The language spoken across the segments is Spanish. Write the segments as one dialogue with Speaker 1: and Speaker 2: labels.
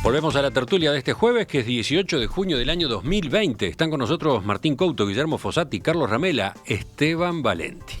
Speaker 1: Volvemos a la tertulia de este jueves, que es 18 de junio del año 2020. Están con nosotros Martín Couto, Guillermo Fossati, Carlos Ramela, Esteban Valenti.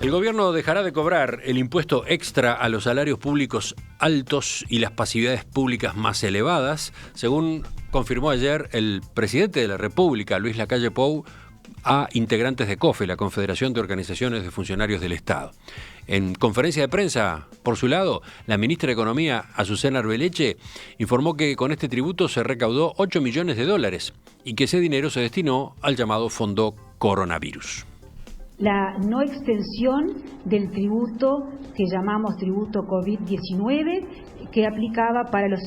Speaker 1: El gobierno dejará de cobrar el impuesto extra a los salarios públicos altos y las pasividades públicas más elevadas, según confirmó ayer el presidente de la República, Luis Lacalle Pou, a integrantes de COFE, la Confederación de Organizaciones de Funcionarios del Estado. En conferencia de prensa, por su lado, la ministra de Economía, Azucena Arbeleche, informó que con este tributo se recaudó 8 millones de dólares y que ese dinero se destinó al llamado Fondo Coronavirus.
Speaker 2: La no extensión del tributo que llamamos tributo COVID-19, que aplicaba para los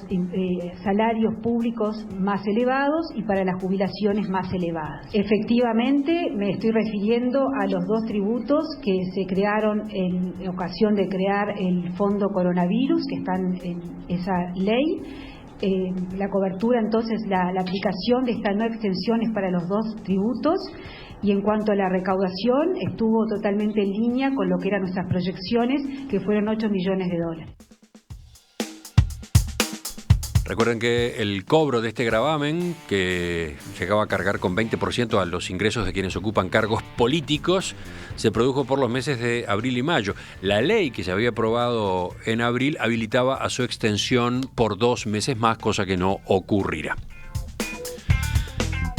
Speaker 2: salarios públicos más elevados y para las jubilaciones más elevadas. Efectivamente, me estoy refiriendo a los dos tributos que se crearon en ocasión de crear el Fondo Coronavirus, que están en esa ley. La cobertura, entonces, la aplicación de esta no extensión es para los dos tributos. Y en cuanto a la recaudación, estuvo totalmente en línea con lo que eran nuestras proyecciones, que fueron 8 millones de dólares.
Speaker 1: Recuerden que el cobro de este gravamen, que llegaba a cargar con 20% a los ingresos de quienes ocupan cargos políticos, se produjo por los meses de abril y mayo. La ley que se había aprobado en abril habilitaba a su extensión por 2 meses más, cosa que no ocurrirá.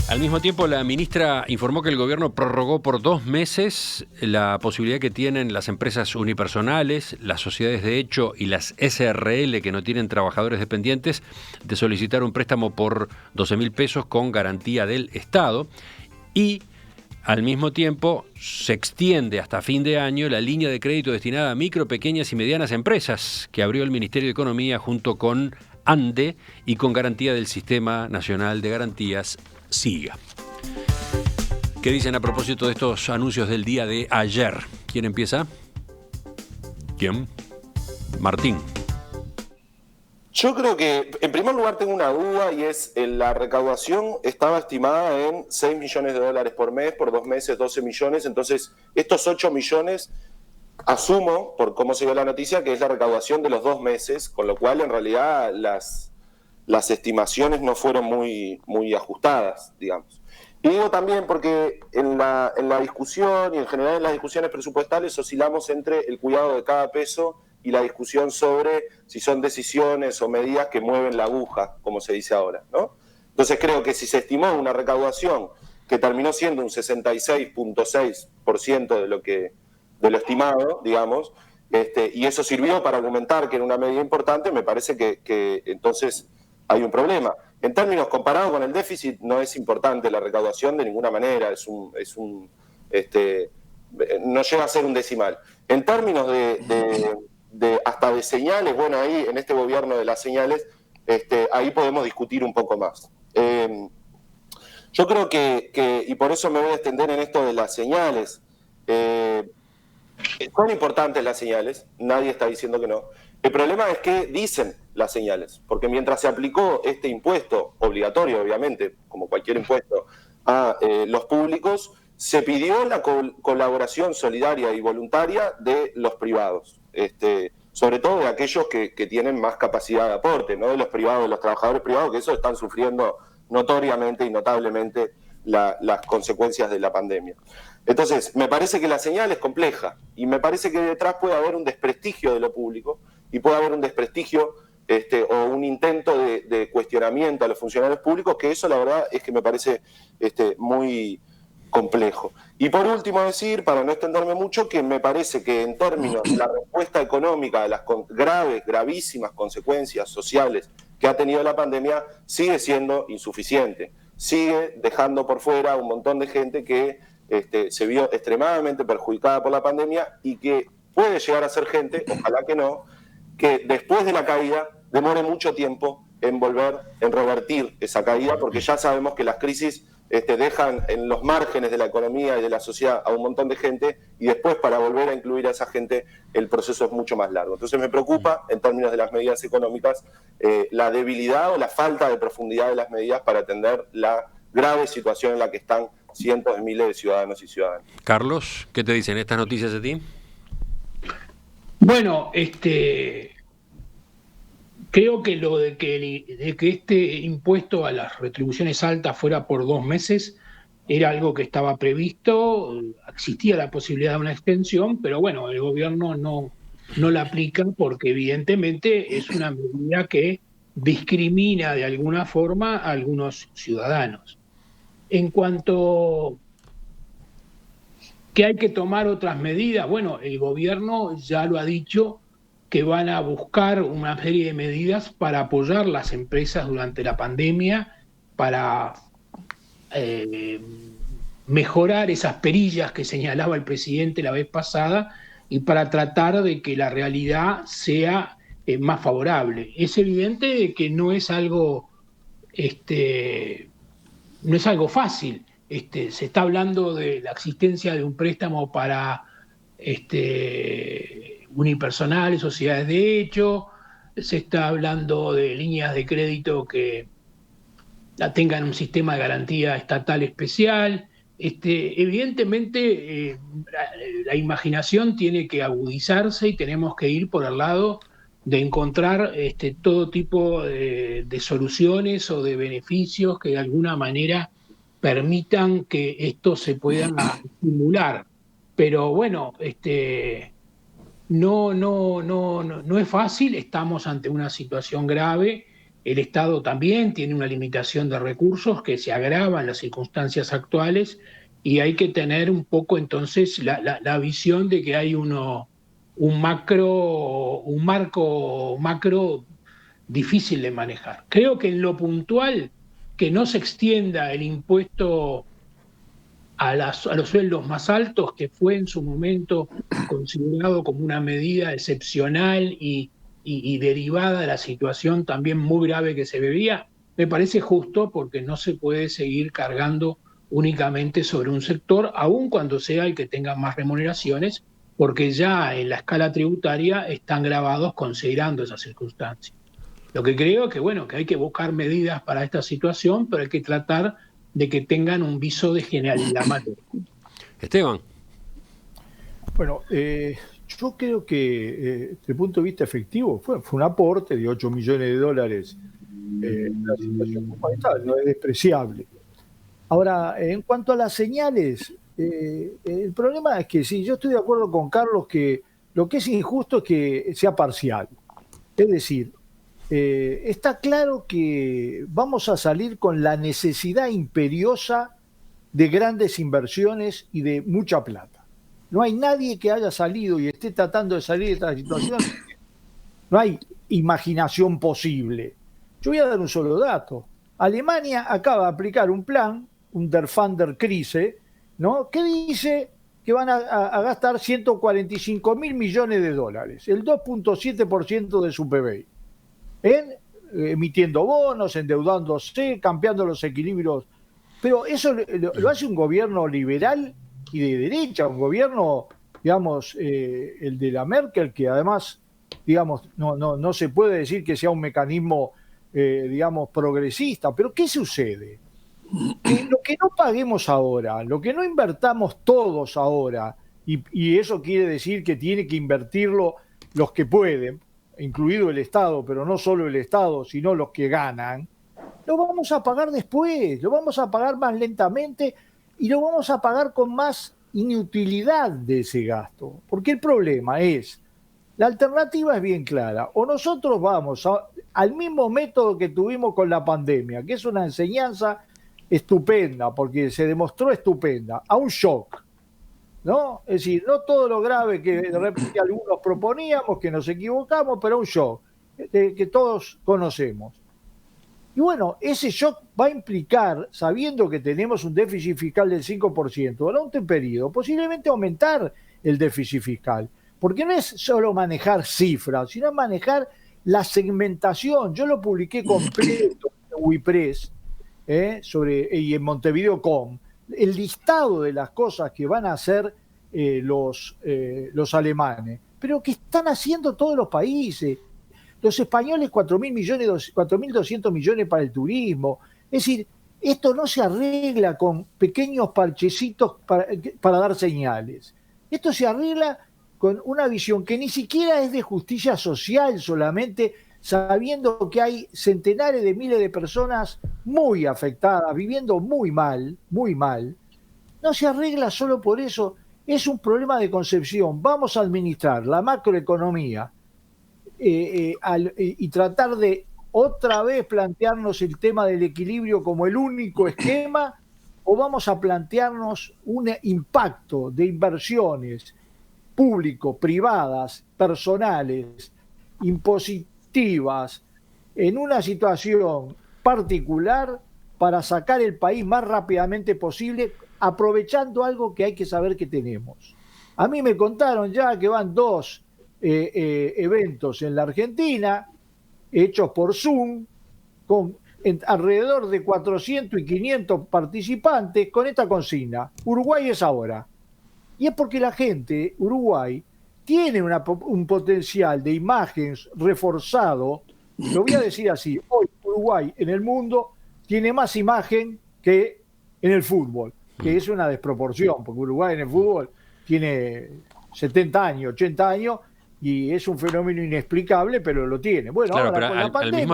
Speaker 1: Al mismo tiempo, la ministra informó que el gobierno prorrogó por 2 meses la posibilidad que tienen las empresas unipersonales, las sociedades de hecho y las SRL que no tienen trabajadores dependientes de solicitar un préstamo por 12.000 pesos con garantía del Estado. Y al mismo tiempo se extiende hasta fin de año la línea de crédito destinada a micro, pequeñas y medianas empresas que abrió el Ministerio de Economía junto con ANDE y con garantía del Sistema Nacional de Garantías SIGA. ¿Qué dicen a propósito de estos anuncios del día de ayer? ¿Quién empieza? ¿Quién? Martín.
Speaker 3: Yo creo que, en primer lugar, tengo una duda y es la recaudación estaba estimada en 6 millones de dólares por mes, por 2 meses, 12 millones. Entonces, estos 8 millones, asumo, por cómo se dio la noticia, que es la recaudación de los 2 meses, con lo cual, en realidad, las estimaciones no fueron muy ajustadas, digamos. Y digo también porque en la discusión y en general en las discusiones presupuestales oscilamos entre el cuidado de cada peso y la discusión sobre si son decisiones o medidas que mueven la aguja, como se dice ahora, ¿no? Entonces creo que si se estimó una recaudación que terminó siendo un 66.6% de lo estimado, digamos, y eso sirvió para argumentar que era una medida importante, me parece que entonces hay un problema. En términos comparados con el déficit, no es importante la recaudación de ninguna manera, no llega a ser un decimal. En términos hasta de señales, bueno, ahí en este gobierno de las señales, ahí podemos discutir un poco más. Yo creo que, y por eso me voy a extender en esto de las señales, son importantes las señales, nadie está diciendo que no. El problema es que dicen las señales, porque mientras se aplicó este impuesto, obligatorio obviamente, como cualquier impuesto, a los públicos, se pidió la colaboración solidaria y voluntaria de los privados, sobre todo de aquellos que tienen más capacidad de aporte, no de los privados, de los trabajadores privados, que eso están sufriendo notoriamente y notablemente las consecuencias de la pandemia. Entonces, me parece que la señal es compleja y me parece que detrás puede haber un desprestigio de lo público y puede haber un desprestigio o un intento de cuestionamiento a los funcionarios públicos, que eso la verdad es que me parece muy complejo. Y por último decir, para no extenderme mucho, que me parece que en términos de la respuesta económica a las gravísimas consecuencias sociales que ha tenido la pandemia, sigue siendo insuficiente. Sigue dejando por fuera un montón de gente que se vio extremadamente perjudicada por la pandemia y que puede llegar a ser gente, ojalá que no, que después de la caída demore mucho tiempo en revertir esa caída, porque ya sabemos que las crisis dejan en los márgenes de la economía y de la sociedad a un montón de gente y después para volver a incluir a esa gente el proceso es mucho más largo. Entonces me preocupa, en términos de las medidas económicas, la debilidad o la falta de profundidad de las medidas para atender la grave situación en la que están cientos de miles de ciudadanos y ciudadanas.
Speaker 1: Carlos, ¿qué te dicen estas noticias de ti?
Speaker 4: Bueno, creo que lo de que este impuesto a las retribuciones altas fuera por 2 meses era algo que estaba previsto, existía la posibilidad de una extensión, pero bueno, el gobierno no la aplica porque evidentemente es una medida que discrimina de alguna forma a algunos ciudadanos. En cuanto que hay que tomar otras medidas, bueno, el gobierno ya lo ha dicho que van a buscar una serie de medidas para apoyar las empresas durante la pandemia, para mejorar esas perillas que señalaba el presidente la vez pasada y para tratar de que la realidad sea más favorable. Es evidente que no es algo fácil. Se está hablando de la existencia de un préstamo para unipersonales, sociedades de hecho, se está hablando de líneas de crédito que tengan un sistema de garantía estatal especial. Evidentemente, la imaginación tiene que agudizarse y tenemos que ir por el lado de encontrar todo tipo de soluciones o de beneficios que de alguna manera permitan que esto se pueda estimular. Pero bueno, no es fácil, estamos ante una situación grave. El Estado también tiene una limitación de recursos que se agrava en las circunstancias actuales y hay que tener un poco entonces la visión de que hay un marco macro difícil de manejar. Creo que en lo puntual, que no se extienda el impuesto a los sueldos más altos, que fue en su momento considerado como una medida excepcional y derivada de la situación también muy grave que se vivía, me parece justo porque no se puede seguir cargando únicamente sobre un sector, aun cuando sea el que tenga más remuneraciones, porque ya en la escala tributaria están grabados considerando esas circunstancias. Lo que creo es que, bueno, que hay que buscar medidas para esta situación, pero hay que tratar de que tengan un viso de generalidad mayor.
Speaker 1: Esteban.
Speaker 5: Bueno, yo creo que desde el punto de vista efectivo fue un aporte de 8 millones de dólares en la situación como está, no es despreciable. Ahora, en cuanto a las señales, el problema es que sí, yo estoy de acuerdo con Carlos que lo que es injusto es que sea parcial. Es decir, está claro que vamos a salir con la necesidad imperiosa de grandes inversiones y de mucha plata. No hay nadie que haya salido y esté tratando de salir de esta situación. No hay imaginación posible. Yo voy a dar un solo dato. Alemania acaba de aplicar un plan, un Der Krise, ¿no?, que dice que van a gastar 145.000 millones de dólares, el 2.7% de su PBI. Emitiendo bonos, endeudándose, cambiando los equilibrios. Pero eso lo hace un gobierno liberal y de derecha, un gobierno, digamos, el de la Merkel, que además, digamos, no se puede decir que sea un mecanismo, digamos, progresista. Pero ¿qué sucede? Que lo que no paguemos ahora, lo que no invertamos todos ahora, y eso quiere decir que tiene que invertirlo los que pueden, incluido el Estado, pero no solo el Estado, sino los que ganan, lo vamos a pagar después, lo vamos a pagar más lentamente y lo vamos a pagar con más inutilidad de ese gasto. Porque el problema es, la alternativa es bien clara, o nosotros vamos al mismo método que tuvimos con la pandemia, que es una enseñanza estupenda, porque se demostró estupenda, a un shock, ¿no? Es decir, no todo lo grave que de repente algunos proponíamos, que nos equivocamos, pero un shock que todos conocemos. Y bueno, ese shock va a implicar, sabiendo que tenemos un déficit fiscal del 5% durante un periodo, posiblemente aumentar el déficit fiscal, porque no es solo manejar cifras, sino manejar la segmentación. Yo lo publiqué completo en WePress, y en Montevideo.com, el listado de las cosas que van a hacer los alemanes, pero que están haciendo todos los países. Los españoles 4.200 millones para el turismo. Es decir, esto no se arregla con pequeños parchecitos para dar señales. Esto se arregla con una visión que ni siquiera es de justicia social solamente, sabiendo que hay centenares de miles de personas muy afectadas, viviendo muy mal, no se arregla solo por eso. Es un problema de concepción. Vamos a administrar la macroeconomía y tratar de otra vez plantearnos el tema del equilibrio como el único esquema, o vamos a plantearnos un impacto de inversiones público, privadas, personales, impositivas, en una situación particular para sacar el país más rápidamente posible, aprovechando algo que hay que saber que tenemos. A mí me contaron ya que van 2 eventos en la Argentina, hechos por Zoom, con alrededor de 400 y 500 participantes, con esta consigna: Uruguay es ahora. Y es porque la gente, Uruguay, tiene un potencial de imágenes reforzado. Lo voy a decir así: hoy Uruguay en el mundo tiene más imagen que en el fútbol, que es una desproporción, porque Uruguay en el fútbol tiene 70 años, 80 años, y es un fenómeno inexplicable, pero lo tiene. Bueno,
Speaker 1: claro,
Speaker 5: ahora
Speaker 1: pero
Speaker 5: con la pandemia,
Speaker 1: al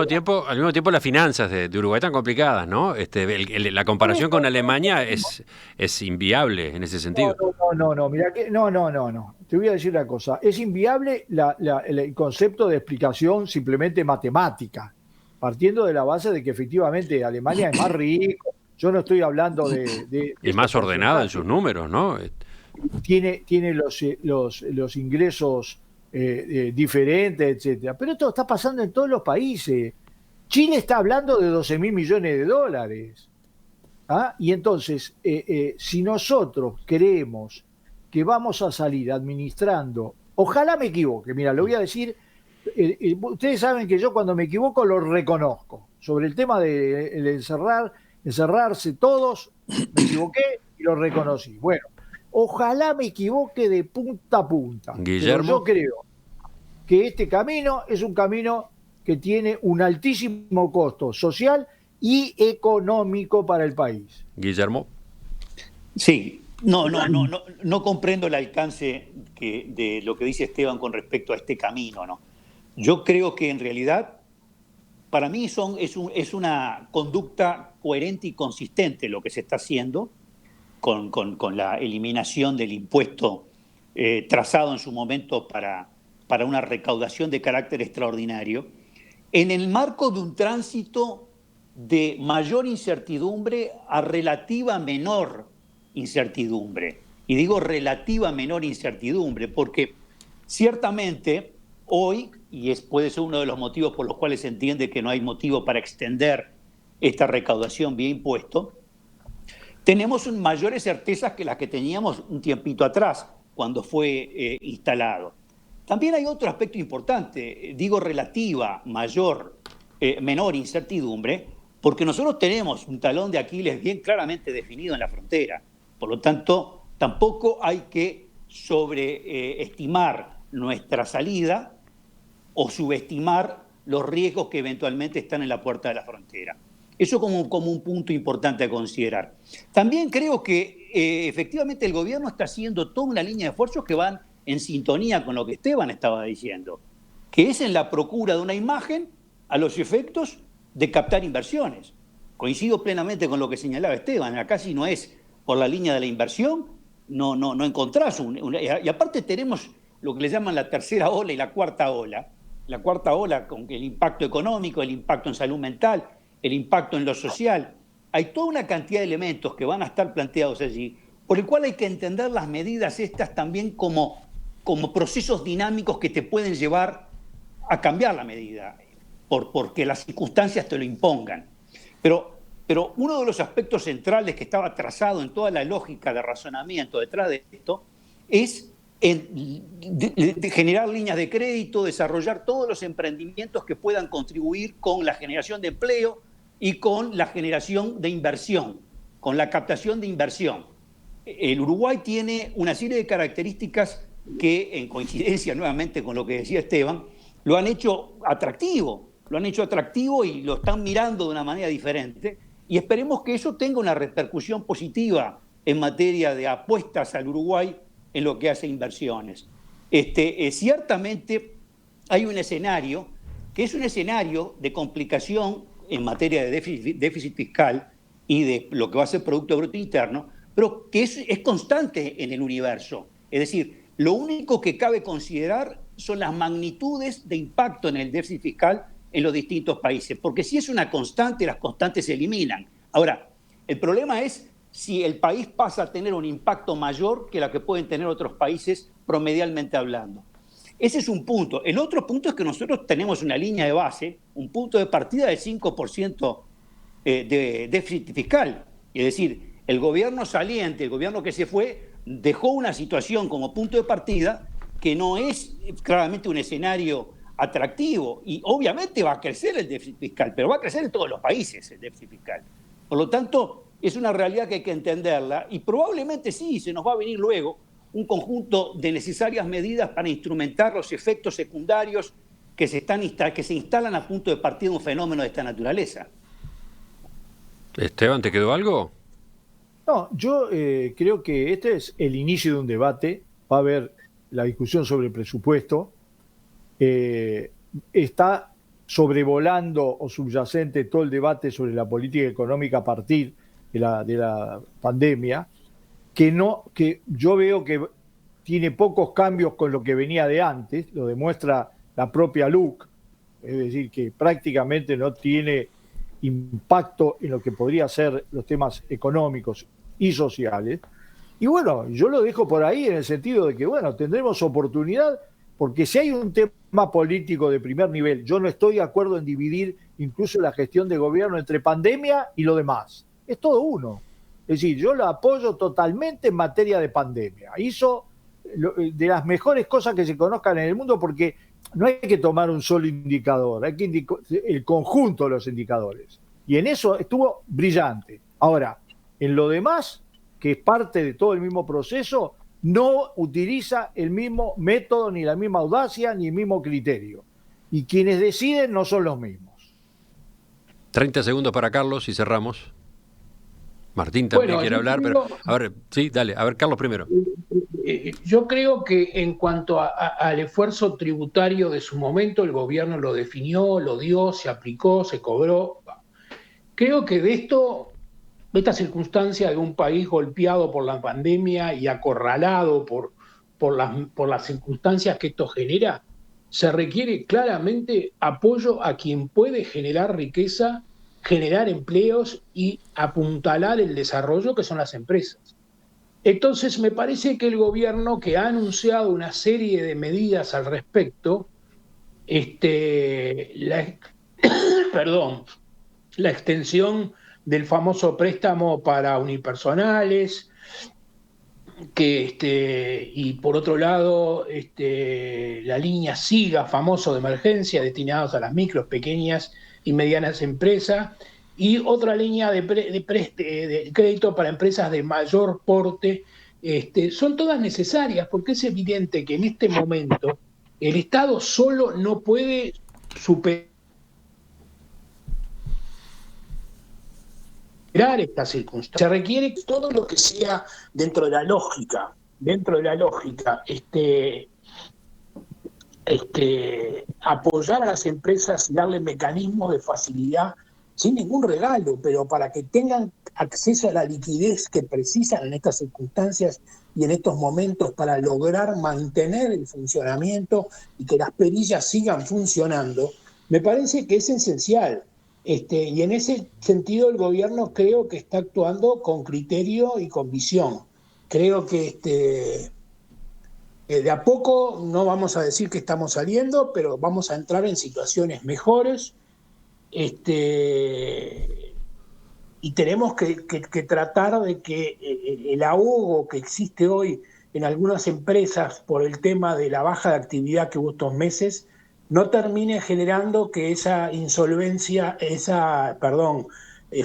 Speaker 1: mismo tiempo las finanzas de Uruguay están complicadas, ¿no? La comparación con Alemania es inviable en ese sentido.
Speaker 5: No, mira que no. Te voy a decir una cosa. Es inviable el concepto de explicación simplemente matemática, partiendo de la base de que efectivamente Alemania es más rico. Yo no estoy hablando de
Speaker 1: es más ordenada en sus números, ¿no?
Speaker 5: Tiene los ingresos diferentes, etcétera. Pero esto está pasando en todos los países. Chile está hablando de 12.000 millones de dólares. ¿Ah? Y entonces, si nosotros creemos que vamos a salir administrando, ojalá me equivoque, mira, lo voy a decir, ustedes saben que yo cuando me equivoco lo reconozco. Sobre el tema de encerrarse todos, me equivoqué y lo reconocí. Bueno, ojalá me equivoque de punta a punta.
Speaker 1: Guillermo.
Speaker 5: Pero yo creo que este camino es un camino que tiene un altísimo costo social y económico para el país.
Speaker 1: Guillermo.
Speaker 6: Sí, no comprendo el alcance de lo que dice Esteban con respecto a este camino, ¿no? Yo creo que en realidad, para mí es una conducta coherente y consistente lo que se está haciendo con la eliminación del impuesto trazado en su momento para una recaudación de carácter extraordinario, en el marco de un tránsito de mayor incertidumbre a relativa menor incertidumbre. Y digo relativa menor incertidumbre porque ciertamente hoy, y puede ser uno de los motivos por los cuales se entiende que no hay motivo para extender esta recaudación vía impuesto, tenemos mayores certezas que las que teníamos un tiempito atrás, cuando fue instalado. También hay otro aspecto importante, digo relativa, menor incertidumbre, porque nosotros tenemos un talón de Aquiles bien claramente definido en la frontera. Por lo tanto, tampoco hay que sobreestimar nuestra salida o subestimar los riesgos que eventualmente están en la puerta de la frontera. Eso como un punto importante a considerar. También creo que efectivamente el gobierno está haciendo toda una línea de esfuerzos que van en sintonía con lo que Esteban estaba diciendo, que es en la procura de una imagen a los efectos de captar inversiones. Coincido plenamente con lo que señalaba Esteban. Acá si no es por la línea de la inversión, no encontrás y aparte tenemos lo que le llaman la tercera ola y la cuarta ola. La cuarta ola con el impacto económico, el impacto en salud mental, el impacto en lo social. Hay toda una cantidad de elementos que van a estar planteados allí, por el cual hay que entender las medidas estas también como procesos dinámicos que te pueden llevar a cambiar la medida, porque las circunstancias te lo impongan. Pero uno de los aspectos centrales que estaba trazado en toda la lógica de razonamiento detrás de esto es de generar líneas de crédito, desarrollar todos los emprendimientos que puedan contribuir con la generación de empleo y con la generación de inversión, con la captación de inversión. El Uruguay tiene una serie de características que, en coincidencia nuevamente con lo que decía Esteban, lo han hecho atractivo y lo están mirando de una manera diferente, y esperemos que eso tenga una repercusión positiva en materia de apuestas al Uruguay en lo que hace inversiones. ciertamente hay un escenario que es un escenario de complicación en materia de déficit fiscal y de lo que va a ser Producto Bruto Interno, pero que es constante en el universo. Es decir, lo único que cabe considerar son las magnitudes de impacto en el déficit fiscal en los distintos países, porque si es una constante, las constantes se eliminan. Ahora, el problema es si el país pasa a tener un impacto mayor que la que pueden tener otros países promedialmente hablando. Ese es un punto. El otro punto es que nosotros tenemos una línea de base, un punto de partida del 5% de déficit fiscal. Es decir, el gobierno saliente, el gobierno que se fue, dejó una situación como punto de partida que no es claramente un escenario atractivo. Y obviamente va a crecer el déficit fiscal, pero va a crecer en todos los países el déficit fiscal. Por lo tanto, es una realidad que hay que entenderla y probablemente sí, se nos va a venir luego un conjunto de necesarias medidas para instrumentar los efectos secundarios que se instalan a punto de partida de un fenómeno de esta naturaleza.
Speaker 1: Esteban, ¿te quedó algo?
Speaker 5: No, yo creo que este es el inicio de un debate. Va a haber la discusión sobre el presupuesto. Está sobrevolando o subyacente todo el debate sobre la política económica a partir de la pandemia, que yo veo que tiene pocos cambios con lo que venía de antes, lo demuestra la propia LUC, es decir, que prácticamente no tiene impacto en lo que podría ser los temas económicos y sociales. Y bueno, yo lo dejo por ahí en el sentido de que, bueno, tendremos oportunidad, porque si hay un tema político de primer nivel, yo no estoy de acuerdo en dividir incluso la gestión de gobierno entre pandemia y lo demás. Es todo uno. Es decir, yo lo apoyo totalmente en materia de pandemia. Hizo de las mejores cosas que se conozcan en el mundo, porque no hay que tomar un solo indicador, hay que el conjunto de los indicadores. Y en eso estuvo brillante. Ahora, en lo demás, que es parte de todo el mismo proceso, no utiliza el mismo método, ni la misma audacia, ni el mismo criterio. Y quienes deciden no son los mismos.
Speaker 1: 30 segundos para Carlos y cerramos. Martín también quiere hablar, pero a ver, sí, dale, a ver, Carlos primero.
Speaker 4: Yo creo que en cuanto al esfuerzo tributario de su momento, el gobierno lo definió, lo dio, se aplicó, se cobró. Creo que de esta circunstancia de un país golpeado por la pandemia y acorralado por las circunstancias que esto genera, se requiere claramente apoyo a quien puede generar riqueza, generar empleos y apuntalar el desarrollo, que son las empresas. Entonces, me parece que el gobierno, que ha anunciado una serie de medidas al respecto, la extensión del famoso préstamo para unipersonales, y por otro lado, la línea SIGA, famoso de emergencia, destinados a las micros, pequeñas y medianas empresas, y otra línea de crédito para empresas de mayor porte. Son todas necesarias, porque es evidente que en este momento el Estado solo no puede superar estas circunstancias. Se requiere todo lo que sea dentro de la lógica, apoyar a las empresas y darle mecanismos de facilidad sin ningún regalo, pero para que tengan acceso a la liquidez que precisan en estas circunstancias y en estos momentos para lograr mantener el funcionamiento y que las perillas sigan funcionando, me parece que es esencial. Y en ese sentido el gobierno creo que está actuando con criterio y con visión. Creo que de a poco, no vamos a decir que estamos saliendo, pero vamos a entrar en situaciones mejores, y tenemos que tratar de que el ahogo que existe hoy en algunas empresas por el tema de la baja de actividad que hubo estos meses no termine generando que esa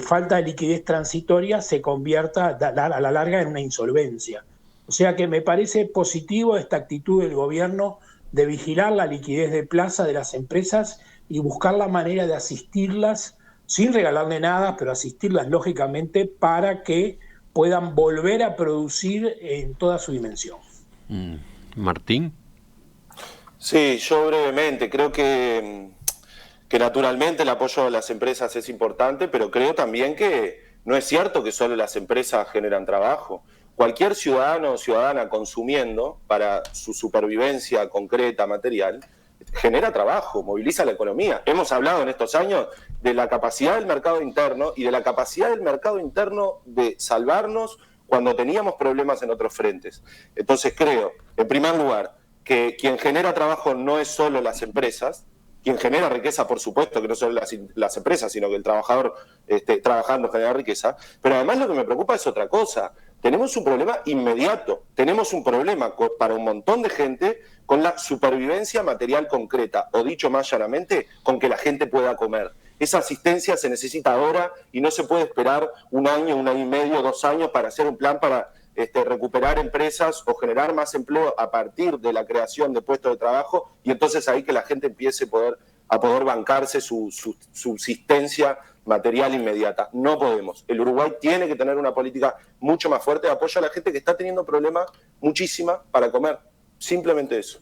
Speaker 4: falta de liquidez transitoria se convierta a la larga en una insolvencia. O sea que me parece positivo esta actitud del gobierno de vigilar la liquidez de plaza de las empresas y buscar la manera de asistirlas, sin regalarle nada, pero asistirlas lógicamente para que puedan volver a producir en toda su dimensión.
Speaker 1: Martín.
Speaker 3: Sí, yo brevemente, creo que naturalmente el apoyo a las empresas es importante, pero creo también que no es cierto que solo las empresas generan trabajo. Cualquier ciudadano o ciudadana consumiendo para su supervivencia concreta, material, genera trabajo, moviliza la economía. Hemos hablado en estos años de la capacidad del mercado interno y de la capacidad del mercado interno de salvarnos cuando teníamos problemas en otros frentes. Entonces creo, en primer lugar, que quien genera trabajo no es solo las empresas, quien genera riqueza, por supuesto, que no solo las empresas, sino que el trabajador trabajando genera riqueza, pero además lo que me preocupa es otra cosa. Tenemos un problema inmediato, tenemos un problema para un montón de gente con la supervivencia material concreta, o dicho más llanamente, con que la gente pueda comer. Esa asistencia se necesita ahora y no se puede esperar un año y medio, 2 años para hacer un plan para recuperar empresas o generar más empleo a partir de la creación de puestos de trabajo, y entonces ahí que la gente empiece a poder bancarse su subsistencia material inmediata. No podemos. El Uruguay tiene que tener una política mucho más fuerte de apoyo a la gente que está teniendo problemas muchísima para comer. Simplemente eso.